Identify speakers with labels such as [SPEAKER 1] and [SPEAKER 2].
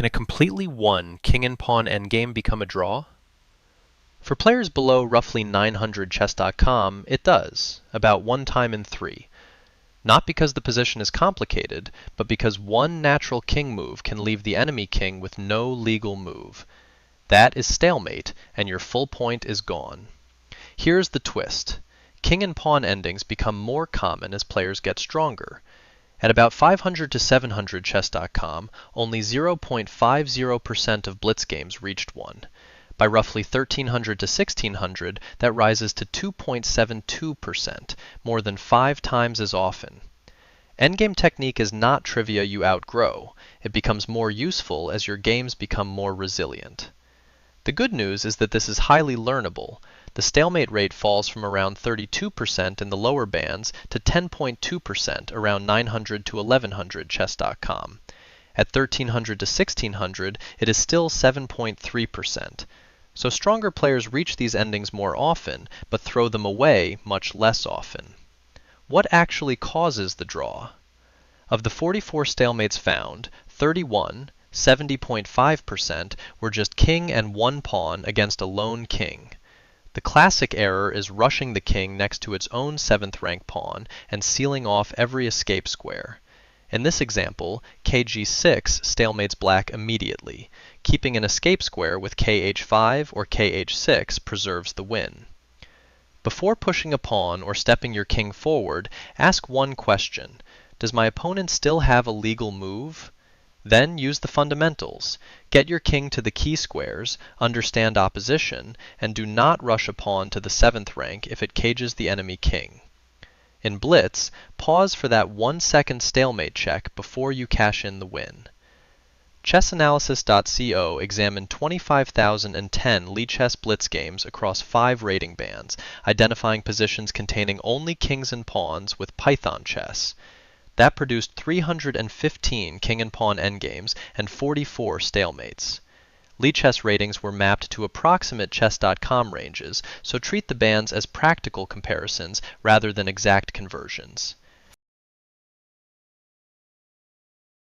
[SPEAKER 1] Can a completely won king and pawn endgame become a draw? For players below roughly 900 chess.com, it does, about one time in three. Not because the position is complicated, but because one natural king move can leave the enemy king with no legal move. That is stalemate, and your full point is gone. Here's the twist. King and pawn endings become more common as players get stronger. At about 500 to 700 chess.com, only 0.50% of blitz games reached one. By roughly 1300 to 1600, that rises to 2.72%, more than 5 times as often. Endgame technique is not trivia you outgrow. It becomes more useful as your games become more resilient. The good news is that this is highly learnable. The stalemate rate falls from around 32% in the lower bands to 10.2% around 900 to 1100 chess.com. At 1300 to 1600, it is still 7.3%. So stronger players reach these endings more often, but throw them away much less often. What actually causes the draw? Of the 44 stalemates found, 31, 70.5%, were just king and one pawn against a lone king. The classic error is rushing the king next to its own 7th rank pawn and sealing off every escape square. In this example, kg6 stalemates black immediately. Keeping an escape square with kh5 or kh6 preserves the win. Before pushing a pawn or stepping your king forward, ask one question. Does my opponent still have a legal move? Then use the fundamentals. Get your king to the key squares, understand opposition, and do not rush a pawn to the 7th rank if it cages the enemy king. In blitz, pause for that 1-second stalemate check before you cash in the win. Chessanalysis.co examined 25,010 Lichess blitz games across 5 rating bands, identifying positions containing only kings and pawns with Python chess. That produced 315 king and pawn endgames and 44 stalemates. Lichess ratings were mapped to approximate chess.com ranges, so treat the bands as practical comparisons rather than exact conversions.